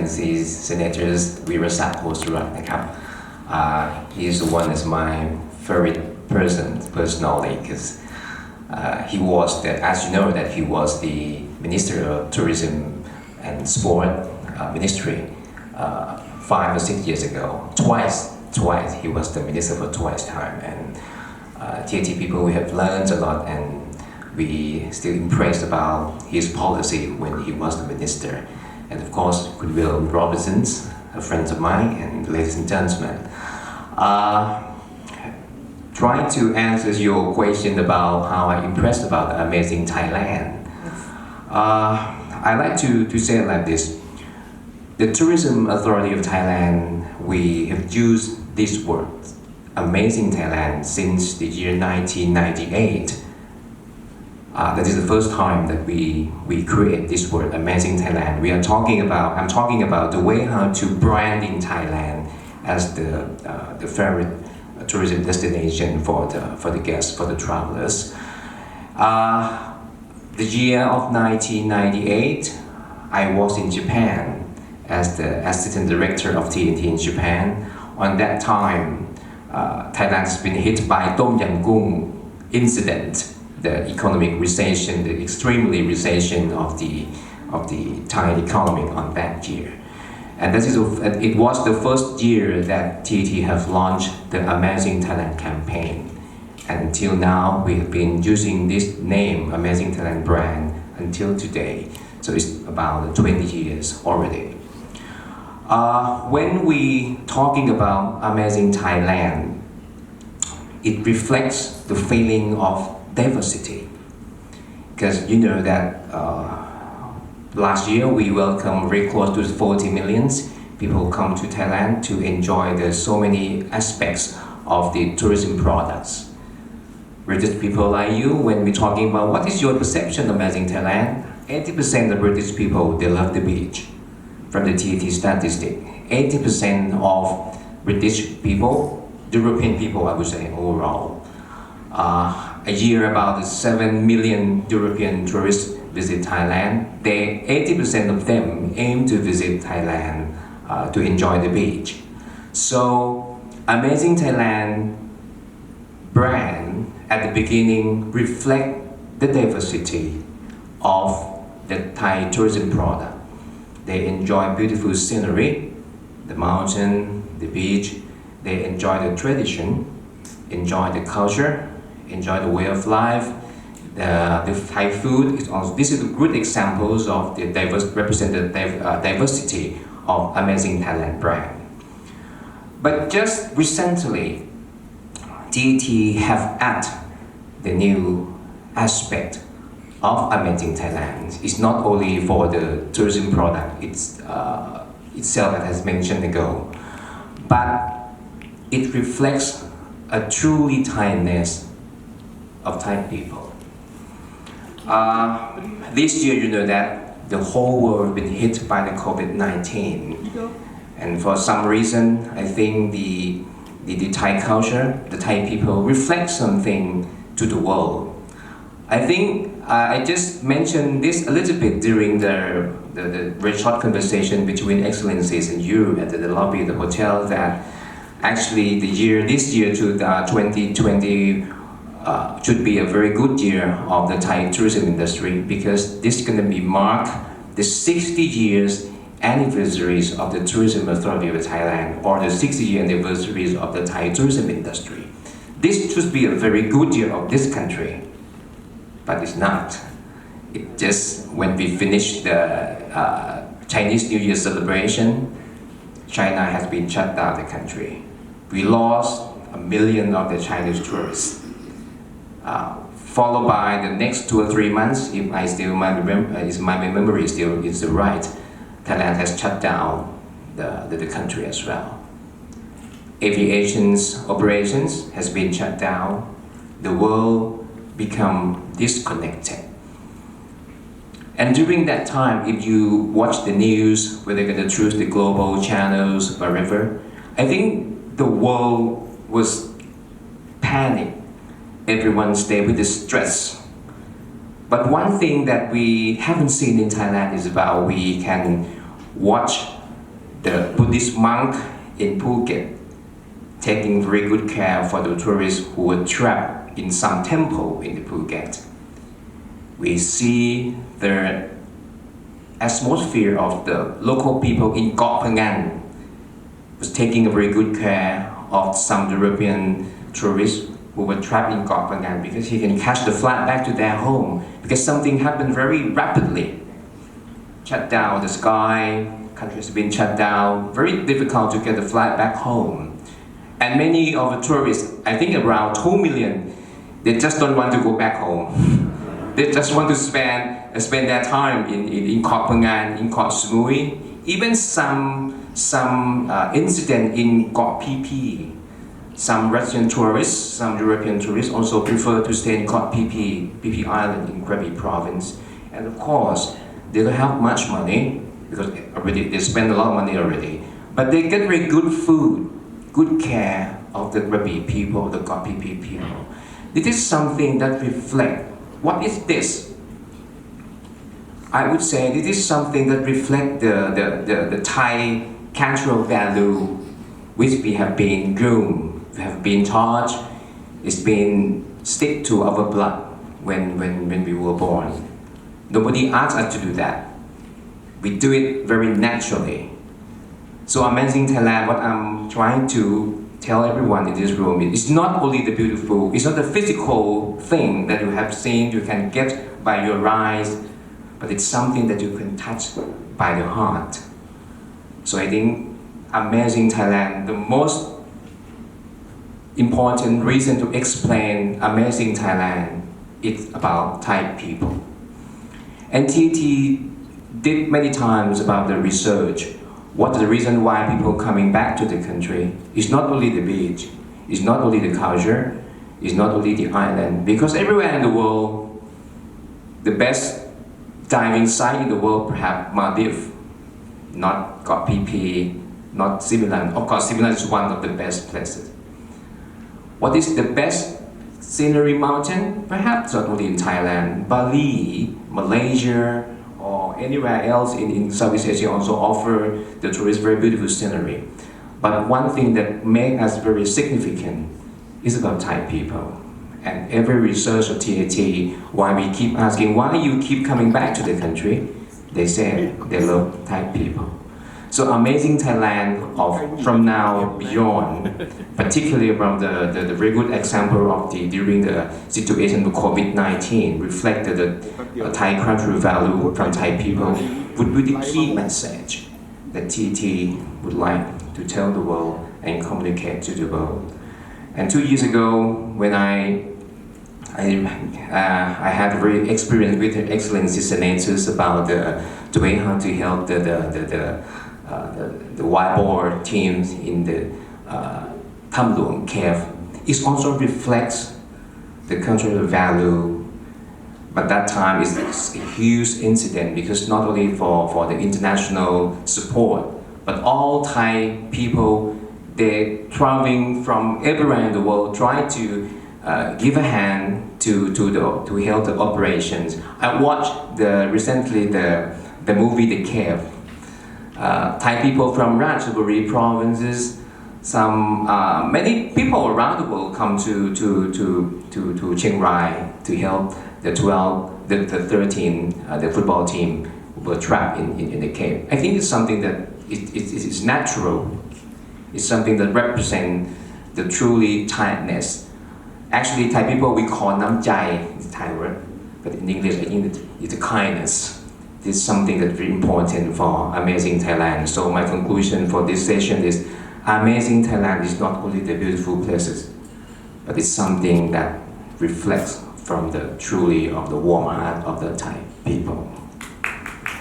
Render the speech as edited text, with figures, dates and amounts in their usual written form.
excellencies, senators, วีรศักดิ์ โหสรัตน์ นะครับ he is the one that's my favorite person personally because he was the, as you know that he was the Minister of Tourism and Sport Ministry 5 or 6 years ago. Twice he was the minister for twice time, and TAT people, we have learned a lot, and we still impressed about his policy when he was the minister. And of course, Goodwill Robinsons, a friend of mine, and ladies and gentlemen. Trying to answer your question about how I'm impressed about the amazing Thailand. I like to say it like this. The Tourism Authority of Thailand, we have used this word, amazing Thailand, since the year 1998. That is the first time that we create this word, amazing Thailand. I'm talking about the way how to brand in Thailand as the favorite tourism destination for the guests, for the travelers. The year of 1998, I was in Japan as the assistant director of TNT in Japan. On that time, Thailand has been hit by Tom Yam Goong incident, the economic recession, the extremely recession of the Thai economy on that year. And it was the first year that TNT have launched the Amazing Thailand campaign. And until now, we have been using this name, Amazing Thailand brand, until today. So it's about 20 years already. When we talking about Amazing Thailand, it reflects the feeling of diversity. Because you know that last year we welcomed very close to 40 million people come to Thailand to enjoy the so many aspects of the tourism products. British people like you, when we're talking about what is your perception of Amazing Thailand, 80% of British people, they love the beach. From the TAT statistic, 80% of British people, European people I would say overall, a year about 7 million European tourists visit Thailand. 80% of them aim to visit Thailand to enjoy the beach. So Amazing Thailand brand at the beginning reflect the diversity of the Thai tourism product. They enjoy beautiful scenery, the mountain, the beach. They enjoy the tradition, enjoy the culture, enjoy the way of life. The Thai food is also, this is good examples of the diversity of Amazing Thailand brand. But just recently, TT have added the new aspect of Amazing Thailand. It's not only for the tourism product itself, as mentioned ago, but it reflects a truly Thainess of Thai people. This year, you know that the whole world has been hit by the COVID-19, and for some reason, I think the Thai culture, the Thai people reflect something to the world. I think I just mentioned this a little bit during the very short conversation between excellencies and you at the lobby of the hotel, that actually this year to 2020 should be a very good year of the Thai tourism industry, because this is going to be mark the 60 years anniversaries of the Tourism Authority of Thailand, or the 60-year anniversaries of the Thai tourism industry. This should be a very good year of this country, but it's not. It just, when we finish the Chinese New Year celebration, China has been shut down the country. We lost 1 million of the Chinese tourists. Followed by the next 2 or 3 months, if my memory still is right, Thailand has shut down the country as well. Aviation's operations has been shut down. The world become disconnected. And during that time, if you watch the news, whether you're going to choose the global channels, wherever, I think the world was panic. Everyone stayed with the stress. But one thing that we haven't seen in Thailand is about we can watch the Buddhist monk in Phuket taking very good care for the tourists who were trapped in some temple in the Phuket. We see the atmosphere of the local people in Koh Phangan was taking a very good care of some European tourists who were trapped in Koh Phangan because he can catch the flight back to their home because something happened very rapidly. Shut down the sky, country has been shut down, very difficult to get the flight back home. And many of the tourists, I think around 2 million, they just don't want to go back home. They just want to spend their time in Koh Phangan, in Koh Samui. Even some incident in Koh pt. Some Russian tourists, some European tourists also prefer to stay in Koh pt Island in Krabi province. And of course, they don't have much money because already they spend a lot of money already. But they get very good food, good care of the Krabi people, the Koh pt people. This is something that reflects. What is this? I would say this is something that reflects the Thai cultural value which we have been groomed, we have been taught, it's been stick to our blood when we were born. Nobody asked us to do that. We do it very naturally. So Amazing Thailand, what I'm trying to tell everyone in this room, it's not only the beautiful, it's not the physical thing that you have seen, you can get by your eyes, but it's something that you can touch by the heart. So I think Amazing Thailand, the most important reason to explain Amazing Thailand is about Thai people. And TT did many times about the research. What is the reason why people coming back to the country? It's not only the beach, it's not only the culture, it's not only the island. Because everywhere in the world, the best diving site in the world, perhaps Maldives, not Koh pt, not Similan. Of course, Similan is one of the best places. What is the best scenery mountain? Perhaps not only in Thailand, Bali, Malaysia, or anywhere else in Southeast Asia also offer the tourists very beautiful scenery. But one thing that makes us very significant is about Thai people. And every research of TAT, why we keep asking, why you keep coming back to the country? They say they love Thai people. So Amazing Thailand from now beyond, particularly from the very good example of during the situation of COVID-19, reflected the Thai cultural value from Thai people, would be the key message that TT would like to tell the world and communicate to the world. And 2 years ago, when I had a very experience with the excellency senators about the way how to help the whiteboard teams in the Tham Luang cave. It also reflects the cultural value, but that time is a huge incident because not only for the international support, but all Thai people, they're traveling from everywhere in the world, try to give a hand to help the operations. I watched recently the movie The Cave. Thai people from Ratchaburi provinces, many people around the world come to Chiang Rai to help the 13, the football team who were trapped in the cave. I think it's something that is natural. It's something that represents the truly Thainess. Actually, Thai people we call Nam Jai, it's a Thai word, but in English I think it's a kindness. This is something that's very important for Amazing Thailand. So my conclusion for this session is Amazing Thailand is not only the beautiful places, but it's something that reflects from the truly of the warm heart of the Thai people.